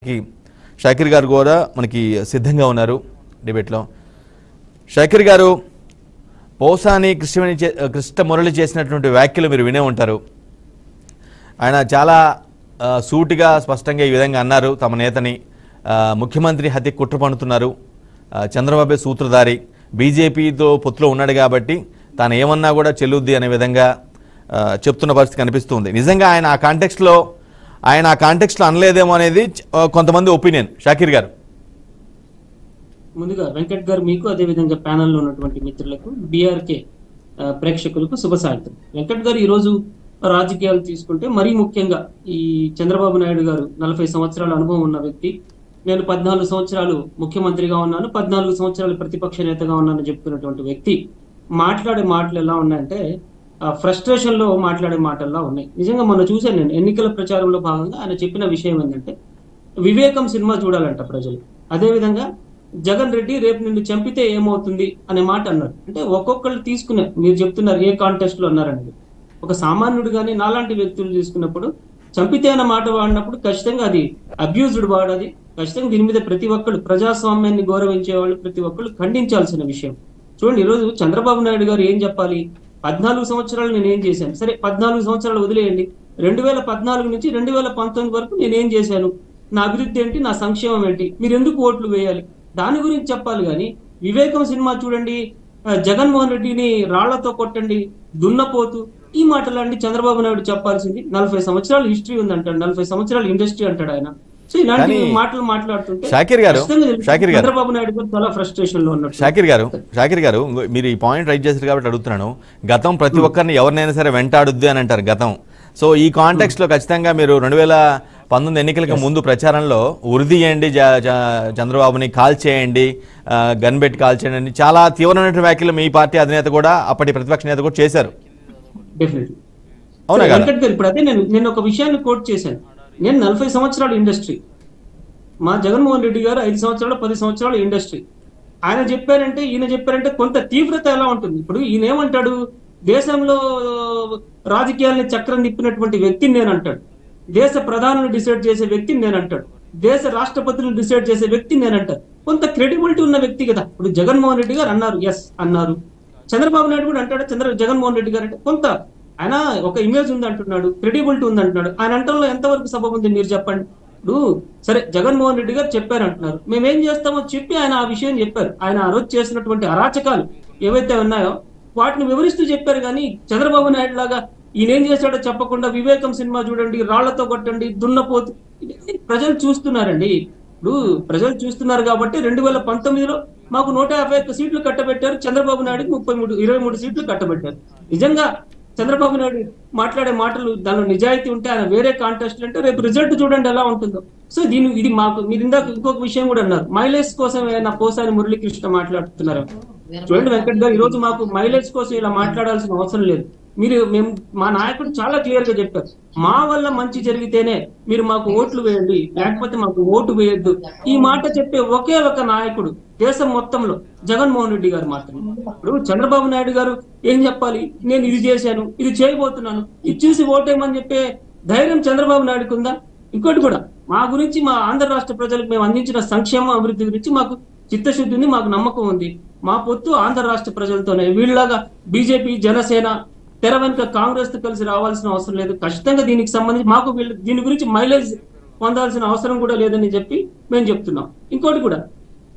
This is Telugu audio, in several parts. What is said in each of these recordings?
మనకి షాకిర్ గారు కూడా మనకి సిద్ధంగా ఉన్నారు డిబేట్లో. షాకిర్ గారు, పోసాని కృష్ణమురళి చేసినటువంటి వ్యాఖ్యలు మీరు వినే ఉంటారు. ఆయన చాలా సూటిగా స్పష్టంగా ఈ విధంగా అన్నారు. తమ నేతని ముఖ్యమంత్రి హత్య కుట్ర పన్నుతున్నారు, చంద్రబాబు సూత్రధారి, బీజేపీతో పొత్తులో ఉన్నాడు కాబట్టి తాను ఏమన్నా కూడా చెల్లుద్ది అనే విధంగా చెప్తున్న పరిస్థితి కనిపిస్తుంది. నిజంగా ఆయన ఆ కాంటెక్స్ట్లో అనలేదేమో అనేది కొంతమంది ఒపీనియన్. షాకిర్ గారు, ముందుగా వెంకట్ గారు మీకు, అదేవిధంగా ప్యానెల్లో ఉన్నటువంటి మిత్రులకు, బీఆర్కే ప్రేక్షకులకు శుభసాయంత్రం. వెంకట్ గారు, ఈరోజు రాజకీయాలు తీసుకుంటే మరీ ముఖ్యంగా ఈ చంద్రబాబు నాయుడు గారు 40 సంవత్సరాల అనుభవం ఉన్న వ్యక్తి. నేను 14 సంవత్సరాలు ముఖ్యమంత్రిగా ఉన్నాను, 14 సంవత్సరాలు ప్రతిపక్ష నేతగా ఉన్నానని చెప్తున్నటువంటి వ్యక్తి మాట్లాడే మాటలు ఎలా ఉన్నాయంటే ఫ్రస్ట్రేషన్ లో మాట్లాడే మాటల్లా ఉన్నాయి. నిజంగా మొన్న చూశాను నేను ఎన్నికల ప్రచారంలో భాగంగా ఆయన చెప్పిన విషయం ఏంటంటే వివేకం సినిమా చూడాలంట ప్రజలు. అదేవిధంగా జగన్ రెడ్డి రేపు నిన్ను చంపితే ఏమవుతుంది అనే మాట అన్నారు. అంటే ఒక్కొక్కళ్ళు తీసుకునే, మీరు చెప్తున్నారు ఏ కాంటెస్ట్ లో అన్నారనేది, ఒక సామాన్యుడు కానీ నాలాంటి వ్యక్తులు తీసుకున్నప్పుడు చంపితే అన్న మాట వాడినప్పుడు ఖచ్చితంగా అది అబ్యూజ్డ్ వర్డ్. అది ఖచ్చితంగా దీని మీద ప్రతి ఒక్కళ్ళు, ప్రజాస్వామ్యాన్ని గౌరవించే వాళ్ళు ప్రతి ఒక్కళ్ళు ఖండించాల్సిన విషయం. చూడండి, ఈరోజు చంద్రబాబు నాయుడు గారు ఏం చెప్పాలి? 14 సంవత్సరాలు నేను ఏం చేశాను? సరే, 14 సంవత్సరాలు వదిలేయండి. 2014 నుంచి 2019 వరకు నేనేం చేశాను, నా అభివృద్ధి ఏంటి, నా సంక్షేమం ఏంటి, మీరు ఎందుకు ఓట్లు వేయాలి, దాని గురించి చెప్పాలి. కానీ వివేకం సినిమా చూడండి, జగన్మోహన్ రెడ్డిని రాళ్లతో కొట్టండి, దున్నపోతు, ఈ మాటలండి చంద్రబాబు నాయుడు చెప్పాల్సింది. 40 సంవత్సరాల హిస్టరీ ఉందంటాడు, 40 సంవత్సరాల ఇండస్ట్రీ అంటాడు ఆయన. సో ఇలాంటి మాటలు మాట్లాడుతుంటే చంద్రబాబు నాయుడు గారు చాలా ఫ్రస్ట్రేషన్ లో ఉన్నారు. షాకిర్ గారు, మీరు ఈ పాయింట్ రైట్ చేశారు కాబట్టి అడుగుతున్నాను. గతం ప్రతి ఒక్కరిని ఎవరినైనా సరే వెంటాడుద్ది అని అంటారు గతం. సో ఈ కాంటెక్స్ట్ లో ఖచ్చితంగా మీరు 2019 ఎన్నికలకు ముందు ప్రచారంలో ఉరిది చేయండి, చంద్రబాబుని కాల్ చేయండి, గన్ పెట్టి కాల్ చేయండి, చాలా తీవ్రమైన వ్యాఖ్యలు మీ పార్టీ అధినేత కూడా, అప్పటి ప్రతిపక్ష నేత కూడా చేశారు. అవునా వెంకట్ గారు? ఇప్పుడు అదే నేను ఒక విషయాన్ని కోట్ చేశాను. నేను 40 సంవత్సరాల ఇండస్ట్రీ, మా జగన్మోహన్ రెడ్డి గారు 5 సంవత్సరాలు 10 సంవత్సరాల ఇండస్ట్రీ. ఆయన చెప్పారంటే ఈయన చెప్పారంటే కొంత తీవ్రత ఎలా ఉంటుంది? ఇప్పుడు ఈయన ఏమంటాడు, దేశంలో రాజకీయాలని చక్రం తిప్పినటువంటి వ్యక్తిని నేను అంటాడు, దేశ ప్రధానిని డిసైడ్ చేసే వ్యక్తిని నేను అంటాడు, దేశ రాష్ట్రపతిని డిసైడ్ చేసే వ్యక్తిని నేను అంటారు. కొంత క్రెడిబిలిటీ ఉన్న వ్యక్తి కదా. ఇప్పుడు జగన్మోహన్ రెడ్డి గారు అన్నారు, ఎస్ అన్నారు. చంద్రబాబు నాయుడు కూడా అంటాడు, జగన్మోహన్ రెడ్డి గారు అంటే కొంత ఆయన ఒక ఇమేజ్ ఉంది అంటున్నాడు, క్రెడిబిలిటీ ఉంది అంటున్నాడు. ఆయన అంటంలో ఎంతవరకు సబబు ఉంది మీరు చెప్పండి. ఇప్పుడు సరే, జగన్మోహన్ రెడ్డి గారు చెప్పారు అంటున్నారు, మేమేం చేస్తామో చెప్పి ఆయన ఆ విషయం చెప్పారు. ఆయన ఆ రోజు చేసినటువంటి అరాచకాలు ఏవైతే ఉన్నాయో వాటిని వివరిస్తూ చెప్పారు. కానీ చంద్రబాబు నాయుడు లాగా ఈయన ఏం చేశాడో చెప్పకుండా వివేకం సినిమా చూడండి, రాళ్లతో కొట్టండి, దున్నపోతు, ప్రజలు చూస్తున్నారండి. ఇప్పుడు ప్రజలు చూస్తున్నారు కాబట్టి 2019లో మాకు 151 సీట్లు కట్టబెట్టారు, చంద్రబాబు నాయుడుకి 23 సీట్లు కట్టబెట్టారు. నిజంగా చంద్రబాబు నాయుడు మాట్లాడే మాటలు దానిలో నిజాయితీ ఉంటే ఆయన వేరే కాంటెస్ట్ అంటే రేపు రిజల్ట్ చూడండి ఎలా ఉంటుందో. సో ఇది మాకు, మీరు ఇందాక ఇంకొక విషయం కూడా అన్నారు, మైలేజ్ కోసం ఏమైనా పోసాని మురళీకృష్ణ మాట్లాడుతున్నారు. చూడండి వెంకట్ గారు, ఈ రోజు మాకు మైలేజ్ కోసం ఇలా మాట్లాడాల్సిన అవసరం లేదు. మేము మా నాయకుడు చాలా క్లియర్ గా చెప్పారు, మా వల్ల మంచి జరిగితేనే మీరు మాకు ఓట్లు వేయండి, లేకపోతే మాకు ఓటు వేయొద్దు. ఈ మాట చెప్పే ఒకే ఒక నాయకుడు దేశం మొత్తంలో జగన్మోహన్ రెడ్డి గారు మాత్రమే. ఇప్పుడు చంద్రబాబు నాయుడు గారు ఏం చెప్పాలి, నేను ఇది చేశాను, ఇది చేయబోతున్నాను, ఇది చూసి ఓటేమని చెప్పే ధైర్యం చంద్రబాబు నాయుడుకు ఉందా? ఇంకోటి కూడా, మా గురించి, మా ఆంధ్ర రాష్ట్ర ప్రజలకు మేము అందించిన సంక్షేమ అభివృద్ధి గురించి మాకు చిత్తశుద్ధి ఉంది, మాకు నమ్మకం ఉంది. మా పొత్తు ఆంధ్ర రాష్ట్ర ప్రజలతోనే. వీళ్ళలాగా బీజేపీ, జనసేన, తెర వెనుక కాంగ్రెస్ తో కలిసి రావాల్సిన అవసరం లేదు. ఖచ్చితంగా దీనికి సంబంధించి మాకు దీని గురించి మైలేజ్ పొందాల్సిన అవసరం కూడా లేదని చెప్పి మేము చెప్తున్నాం. ఇంకోటి కూడా,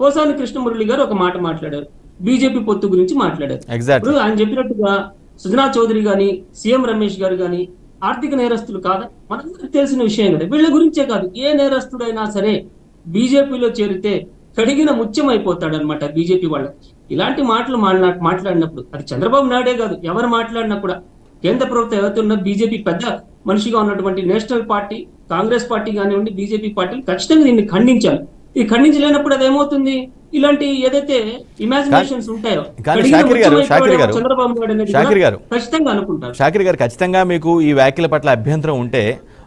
పోసాని కృష్ణమురళి గారు ఒక మాట మాట్లాడారు, బీజేపీ పొత్తు గురించి మాట్లాడారు. ఇప్పుడు ఆయన చెప్పినట్టుగా సుజనా చౌదరి గాని, సీఎం రమేష్ గారు గాని ఆర్థిక నేరస్తులు కాదా? మనందరికి తెలిసిన విషయం కదా. వీళ్ళ గురించే కాదు, ఏ నేరస్తుడైనా సరే బీజేపీలో చేరితే కడిగిన ముత్యం అయిపోతాడు అనమాట బీజేపీ వాళ్ళకి. ఇలాంటి మాటలు మాట్లాడినప్పుడు అది చంద్రబాబు నాయుడే కాదు, ఎవరు మాట్లాడినా కూడా కేంద్ర ప్రభుత్వం ఎవరుతున్న బీజేపీ పెద్ద మనిషిగా ఉన్నటువంటి నేషనల్ పార్టీ, కాంగ్రెస్ పార్టీ కానివ్వండి, బీజేపీ పార్టీలు ఖచ్చితంగా దీన్ని ఖండించాలి. ఇది ఖండించలేనప్పుడు అది ఏమవుతుంది, ఇలాంటి ఏదైతే ఇమాజినేషన్స్ ఉంటాయో చంద్రబాబు నాయుడు అనేది ఖచ్చితంగా అనుకుంటారు. షాకిర్ గారు, ఖచ్చితంగా మీకు ఈ వ్యాఖ్యల పట్ల అభ్యంతరం ఉంటే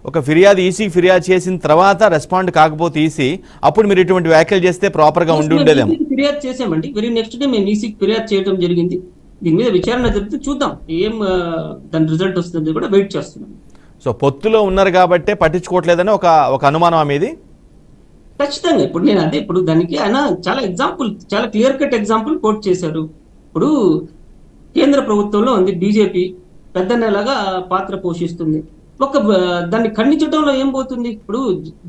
ఒక ఫిర్యాదు ఈసీ ఫిర్యాదు చేసిన తర్వాత రెస్పాండ్ కాకపోతే ఈసీ, అప్పుడు మీరు ఇటువంటి వ్యాఖ్యలు చేస్తే ప్రాపర్ గా ఉండేదేమో. ఫిర్యాదు చేసామండి, వెరీ నెక్స్ట్ డే మేము ఈసీకి ఫిర్యాదు చేయడం జరిగింది. దీని మీద విచారణ జరిగితే చూద్దాం ఏం దాని రిజల్ట్ వస్తుంది కూడా వెయిట్ చేస్తున్నాం. సో పొత్తులో ఉన్నారు కాబట్టి పట్టించుకోవట్లేదని ఒక అనుమానం మీది? ఖచ్చితంగా ఇప్పుడు నేను అదే ఇప్పుడు దానికి ఆయన చాలా ఎగ్జాంపుల్, చాలా క్లియర్ కట్ ఎగ్జాంపుల్ కోట్ చేశారు. ఇప్పుడు కేంద్ర ప్రభుత్వంలో ఉంది బీజేపీ, పెద్దన్నలాగా పాత్ర పోషిస్తుంది. దాన్ని ఖండించడంలో ఏం పోతుంది? ఇప్పుడు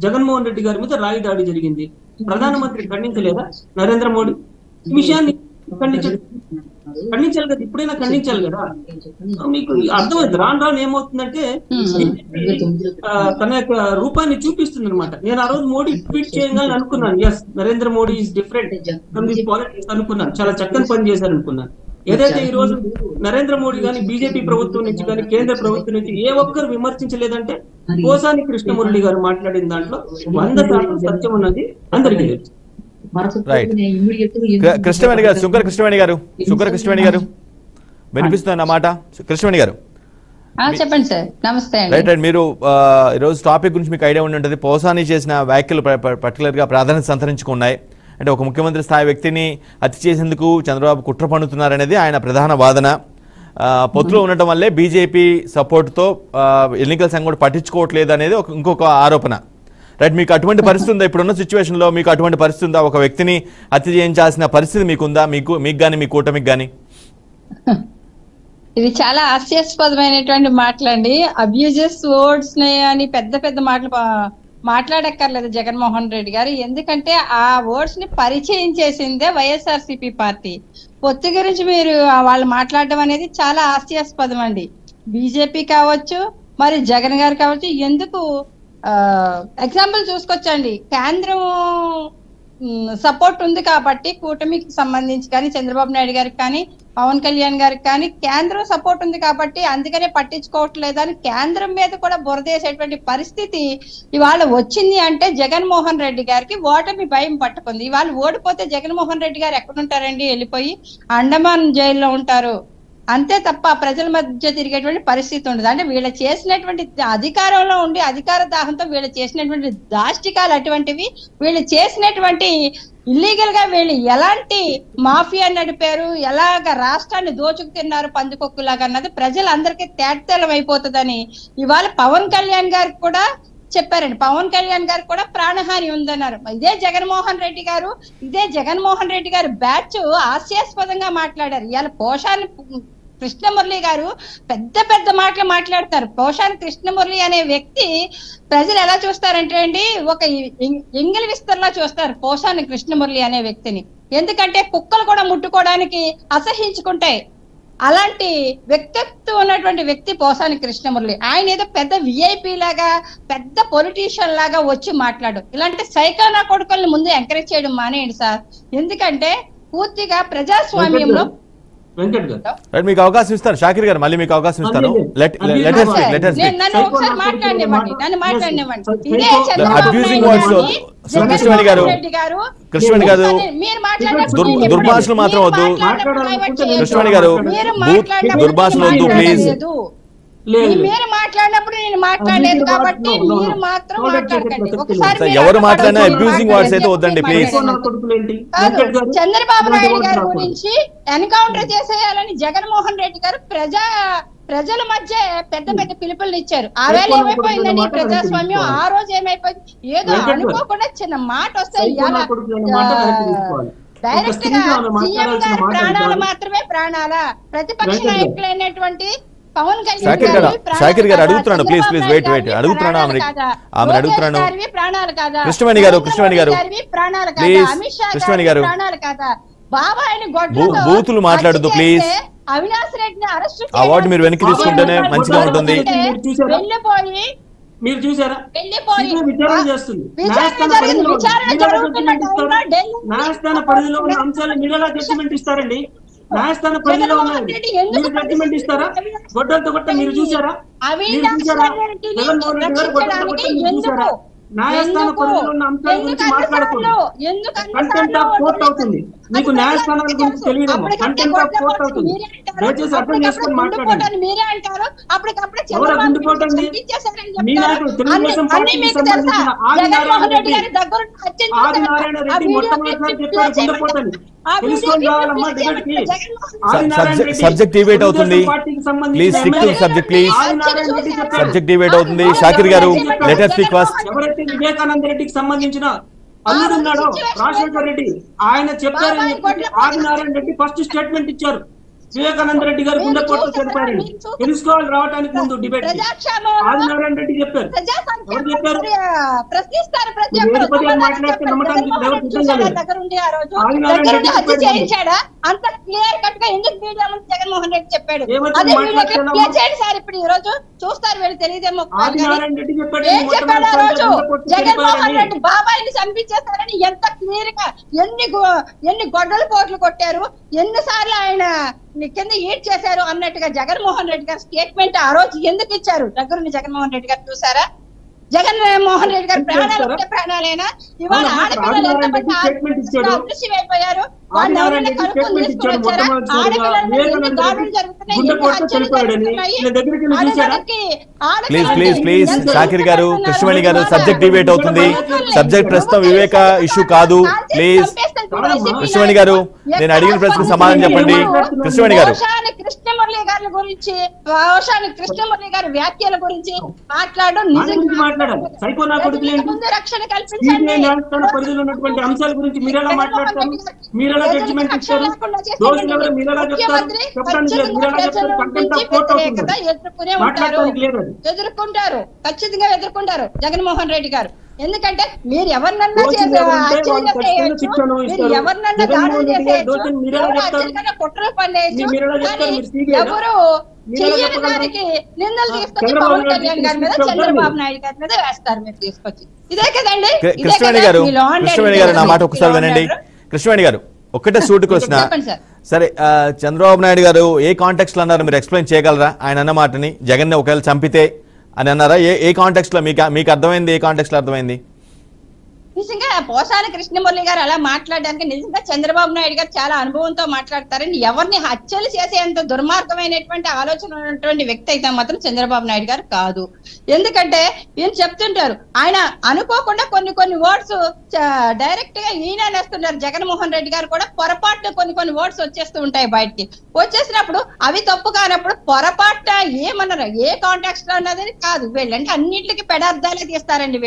జగన్మోహన్ రెడ్డి గారి మీద రాయి దాడి జరిగింది, ప్రధానమంత్రి ఖండించలేదా? నరేంద్ర మోడీ ఈ విషయాన్ని ఖండించాలి కదా, ఇప్పుడైనా ఖండించాలి కదా. మీకు అర్థమైంది రాను రాను ఏమవుతుందంటే తన యొక్క రూపాన్ని చూపిస్తుంది అనమాట. నేను ఆ రోజు మోడీ ట్వీట్ చేయాలని అనుకున్నాను, yes Narendra Modi is different from this politics అనుకున్నాను, చాలా చక్కని పని చేశారు అనుకున్నాను. ఏదైతే ఈ రోజు నరేంద్ర మోడీ గాని బీజేపీ ప్రభుత్వం నుంచి కానీ కేంద్ర ప్రభుత్వం నుంచి ఏ ఒక్కరు విమర్శించలేదంటే పోసాని కృష్ణమురళి గారు మాట్లాడిన దాంట్లో 100% సత్యం ఉన్నది అందరికీ తెలుసు. కృష్ణవేణి గారు, శంకర కృష్ణవేణి గారు వినిపిస్తుంది అన్నమాట. కృష్ణవేణి గారు చెప్పండి సార్. నమస్తే అండి. రైట్. మీరు ఈరోజు టాపిక్ గురించి మీకు ఐడియా ఉండి ఉంటుంది. పోసాని చేసిన వ్యాఖ్యలు పర్టికులర్గా ప్రాధాన్యత సంతరించుకున్నాయి. అంటే ఒక ముఖ్యమంత్రి స్థాయి వ్యక్తిని హత్య చేసేందుకు చంద్రబాబు కుట్ర పన్నుతున్నారనేది ఆయన ప్రధాన వాదన. పొత్తులో ఉండటం వల్లే బీజేపీ సపోర్ట్తో ఎన్నికల సంఘం కూడా పట్టించుకోవట్లేదు అనేది ఇంకొక ఆరోపణ. రైట్. మీకు అటువంటి పరిస్థితి ఉందా? ఇప్పుడున్న సిచ్యువేషన్లో మీకు అటువంటి పరిస్థితి ఉందా? ఒక వ్యక్తిని హత్య చేయించాల్సిన పరిస్థితి మీకుందా? మీకు కానీ మీ కూటమికి కానీ? ఇది చాలా హాస్యాస్పదమైనటువంటి మాటలండి. అబ్యూజెస్ వర్డ్స్ అని పెద్ద పెద్ద మాటలు మాట్లాడక్కర్లేదు జగన్మోహన్ రెడ్డి గారు. ఎందుకంటే ఆ వర్డ్స్ ని పరిచయం చేసిందే వైఎస్ఆర్సీపీ పార్టీ. పొత్తు గురించి మీరు వాళ్ళు మాట్లాడడం అనేది చాలా హాస్యాస్పదం అండి. బీజేపీ కావచ్చు, మరి జగన్ గారు కావచ్చు, ఎందుకు ఎగ్జాంపుల్ చూసుకొచ్చండి. కేంద్రం సపోర్ట్ ఉంది కాబట్టి కూటమికి సంబంధించి కానీ చంద్రబాబు నాయుడు గారికి కానీ పవన్ కళ్యాణ్ గారికి కానీ కేంద్రం సపోర్ట్ ఉంది కాబట్టి అందుకనే పట్టించుకోవట్లేదని కేంద్రం మీద కూడా బురదేసేటువంటి పరిస్థితి ఇవాళ వచ్చింది. అంటే జగన్మోహన్ రెడ్డి గారికి ఓటమి భయం పట్టుకుంది. ఇవాళ ఓడిపోతే జగన్మోహన్ రెడ్డి గారు ఎక్కడుంటారండి? వెళ్ళిపోయి అండమాన్ జైల్లో ఉంటారు. అంతే తప్ప ప్రజల మధ్య తిరిగేటువంటి పరిస్థితి ఉండదు. అంటే వీళ్ళు చేసినటువంటి అధికారంలో ఉండి అధికార దాహంతో వీళ్ళు చేసినటువంటి దాష్టికాలు అటువంటివి. వీళ్ళు చేసినటువంటి ఇల్లీగల్ గా వీళ్ళు ఎలాంటి మాఫియా నడిపారు, ఎలాగ రాష్ట్రాన్ని దోచుకు తిన్నారు పందికొక్కులాగా అన్నది ప్రజలందరికీ తేటతెల్లం అయిపోతుందని ఇవాళ పవన్ కళ్యాణ్ గారికి కూడా చెప్పారండి. పవన్ కళ్యాణ్ గారు కూడా ప్రాణహాని ఉందన్నారు. ఇదే జగన్మోహన్ రెడ్డి గారు బ్యాచ్ హాస్యాస్పదంగా మాట్లాడారు. ఇవాళ పోషాని కృష్ణమురళి గారు పెద్ద పెద్ద మాటలు మాట్లాడతారు. పోషాని కృష్ణమురళి అనే వ్యక్తి ప్రజలు ఎలా చూస్తారంటే అండి, ఒక ఎంగిలి విస్తరలా చూస్తారు పోషాని కృష్ణమురళి అనే వ్యక్తిని. ఎందుకంటే కుక్కలు కూడా ముట్టుకోవడానికి అసహించుకుంటాయి. అలాంటి వ్యక్తిత్వం ఉన్నటువంటి వ్యక్తి పోసాని కృష్ణమురళి. ఆయన ఏదో పెద్ద విఐపి లాగా పెద్ద పొలిటీషియన్ లాగా వచ్చి మాట్లాడు. ఇలాంటి సైకోనా కొడుకుల్ని ముందు ఎంకరేజ్ చేయడం మానేయండి సార్. ఎందుకంటే పూర్తిగా ప్రజాస్వామ్యంలో మీకు అవకాశం ఇస్తారు. షాకిర్ గారు మళ్ళీ మీకు అవకాశం ఇస్తాను. నన్ను ఒకసారి మాట్లాడినివ్వండి. ఇదే కృష్ణవేణి గారు మీరు మాట్లాడే దుర్భాషలు మాత్రం వద్దు. కృష్ణవేణి గారు దుర్భాషలు వద్దు ప్లీజ్. మీరు మాట్లాడినప్పుడు నేను మాట్లాడలేదు కాబట్టి మీరు మాత్రం మాట్లాడకండి. ఒకసారి ఎవరు మాట్లాడినా అబ్యూజింగ్ వర్డ్స్ అయితే వద్దండి ప్లీజ్. చంద్రబాబు నాయుడు గారి గురించి ఎన్కౌంటర్ చేసేయాలని జగన్మోహన్ రెడ్డి గారు ప్రజల మధ్య పెద్ద పెద్ద పిలుపులు ఇచ్చారు. ఆ వేళ ఏమైపోయిందండి ప్రజాస్వామ్యం? ఆ రోజు ఏమైపోయింది? ఏదో అనుకోకుండా చిన్న మాట వస్తే డైరెక్ట్ గా సీఎం గారి ప్రాణాలు మాత్రమే ప్రాణాలా? ప్రతిపక్ష నాయకులైనటువంటి పవన్ షాకిర్ గారు అడుగుతున్నాను ప్లీజ్ వెయిట్ అడుగుతున్నాను ఆమె అడుగుతున్నాను. కృష్ణవేణి గారు బూతులు మాట్లాడద్దు ప్లీజ్. అవినాష్ రెడ్డిని అరెస్ట్ అవార్డు మీరు వెనక్కి తీసుకుంటేనే మంచిగా ఉంటుంది. మీరు చూసారా? న్యాయస్థాన పరిధిలో ఉన్న అంశాలు మీరు ఎలా జడ్జిమెంట్ ఇస్తారండి? న్యాయస్థాన పరిధిలో ఉన్నాయి, మీరు జడ్జిమెంట్ ఇస్తారా? గొడ్డలతో కొట్ట మీరు చూసారా? జగన్మోహన్ రెడ్డి గారు గొడ్డలతో కొట్ట మీరు చూసారా? న్యాయస్థాన పరిధిలో ఉన్న అంశాల గురించి మాట్లాడుతుంది. కంటెంప్ట్ ఆఫ్ కోర్ట్ అవుతుంది. మీకు న్యాయస్థానాల గురించి తెలియదేమో. కంటెంప్ట్ ఆఫ్ కోర్ట్ అవుతుంది. దయచేసి అర్థం చేసుకొని మాట్లాడండి. ఎవరు గుండిపోటండి? మీ నాయకుడు తెలుగుదేశం పార్టీకి సంబంధించిన ఆదినారాయణ రెడ్డి మొట్టమొదటిసారి చెప్పారు గుండిపోటని. తెలుసుకొని రావాలమ్మా డిబేట్ కి. సబ్జెక్ట్ డిబేట్ అవుతుంది please. Stick to subject please. Subject debate అవుతుంది. షాకిర్ గారు లెట్ us speak first. ఎవరైతే వివేకానంద రెడ్డికి సంబంధించిన అల్లుడు ఉన్నాడు రాజశేఖర రెడ్డి, ఆయన చెప్పారని చెప్పి ఆదినారాయణ రెడ్డి ఫస్ట్ స్టేట్మెంట్ ఇచ్చారు. వివేకానంద రెడ్డి గారు గుండెపోటుతో చనిపోయారని తెలుసుకోవాలి రావడానికి ముందు డిబేట్ ఆదినారాయణ రెడ్డి చెప్పారు. ఎవరు చెప్పారు? మాట్లాడితే నమ్మటానికి ఎవరు సిద్ధం కాలేదు. ఆదినారాయణ రెడ్డి చేయించాడా అంత క్లియర్ కట్ గా ఎందుకు మీడియా ముందు జగన్మోహన్ రెడ్డి చెప్పాడు. సార్ ఇప్పుడు ఈ రోజు చూస్తారు వీళ్ళు తెలియదేమో. ఏం చెప్పాడు ఆ రోజు? జగన్మోహన్ రెడ్డి బాబాయిని చంపించేస్తారని ఎంత క్లియర్ గా ఎన్ని గొడ్డల పోట్లు కొట్టారు, ఎన్నిసార్లు ఆయన కింద ఈడ్ చేశారు అన్నట్టుగా జగన్మోహన్ రెడ్డి గారు స్టేట్మెంట్ ఆ రోజు ఎందుకు ఇచ్చారు? దగ్గరుండి జగన్మోహన్ రెడ్డి గారు చూసారా? జగన్మోహన్ రెడ్డి గారు ప్రాణాలు ఉంటే ప్రాణాలైనా ఇవాళ ఆడపిల్లలు ఎంతమంది అదృశ్యమైపోయారు. వాళ్ళని ఎవరైనా కనుక్కొని తీసుకుని వచ్చారా? ఆడపిల్లలు ఎన్ని దాడులు జరుగుతున్నాయి, ఎన్ని హత్యలు ప్లీజ్ షాకిర్ గారు, కృష్ణవేణి గారు, సబ్జెక్ట్ డిబేట్ అవుతుంది. సబ్జెక్ట్ ప్రస్తుతం వివేక ఇష్యూ కాదు. ప్లీజ్ కృష్ణవేణి గారు, నేను అడిగిన ప్రశ్నకు సమాధానం చెప్పండి. కృష్ణవేణి గారు, కృష్ణమురళి గారి గురించి, కృష్ణమురళి గారి వ్యాఖ్యల గురించి మాట్లాడడం ముందు రక్షణ కల్పించండి. పరిధిలో ఉన్నటువంటి అంశాల గురించి మీరు ఎలా మాట్లాడతారు? మీరు ఎలా జడ్జిమెంట్ ఇస్తారు? దోషులు ఎవరు మీరు ఎలా చెప్తారు? చెప్పడానికి లేదు. మీరు ఎలా చెప్తారు? ఎదుర్కొంటారు, ఖచ్చితంగా ఎదుర్కొంటారు జగన్మోహన్ రెడ్డి గారు. ఎందుకంటే మీరు ఎవరినన్నా ఎవరినన్నా దాడులు చేసేయచ్చు, కుట్రలు పనిచేయచ్చు, ఎవరు చెయ్యని దానికి నిందలు తీసుకొచ్చి పవన్ కళ్యాణ్ గారి మీద, చంద్రబాబు నాయుడు గారి మీద వేస్తారు మీరు తీసుకొచ్చి. ఇదే కదండి. కృష్ణవేణి గారు, నా మాట ఒకసారి వినండి. కృష్ణవేణి గారు, ఒక్కటే సూటుకు వచ్చిన సరే, చంద్రబాబు నాయుడు గారు ఏ కాంటెక్స్ట్ లో అన్నారు మీరు ఎక్స్ప్లెయిన్ చేయగలరా? ఆయన అన్న మాటని జగన్ ఒకవేళ చంపితే అని అన్నారా? ఏ కాంటెక్స్ట్ లో మీకు అర్థమైంది? ఏ కాంటెక్స్ట్ లో అర్థమైంది? నిజంగా పోసాని కృష్ణమురళి గారు అలా మాట్లాడడానికి నిజంగా చంద్రబాబు నాయుడు గారు చాలా అనుభవంతో మాట్లాడతారని, ఎవరిని హత్యలు చేసేంత దుర్మార్గమైనటువంటి ఆలోచన ఉన్నటువంటి వ్యక్తి అయితే మాత్రం చంద్రబాబు నాయుడు గారు కాదు. ఎందుకంటే ఈయన చెప్తుంటారు, ఆయన అనుకోకుండా కొన్ని వర్డ్స్ డైరెక్ట్ గా ఈయన నేస్తున్నారు. జగన్మోహన్ రెడ్డి గారు కూడా పొరపాటున కొన్ని వర్డ్స్ వచ్చేస్తూ ఉంటాయి బయటికి. వచ్చేసినప్పుడు అవి తప్పు కానప్పుడు పొరపాటున ఏమన్నారు, ఏ కాంటాక్ట్ లో ఉన్నది కాదు. వీళ్ళంటే అన్నింటికి పెడార్థాలే తీస్తారండి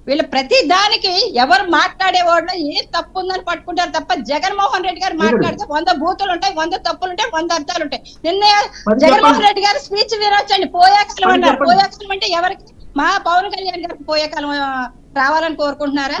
వీళ్ళు ప్రతి దానికి ఎవరు మాట్లాడే వాళ్ళు ఏ తప్పు ఉందని పట్టుకుంటారు తప్ప, జగన్మోహన్ రెడ్డి గారు మాట్లాడితే 100 బూతులు ఉంటాయి, 100 తప్పులు ఉంటాయి, 100 అర్థాలు ఉంటాయి. నిన్న జగన్మోహన్ రెడ్డి గారు స్పీచ్ వినొచ్చండి. పోయేకాలం అన్నారు. పోయేకాలం అంటే ఎవరికి? మా పవన్ కళ్యాణ్ గారికి పోయేకాలం రావాలని కోరుకుంటున్నారా?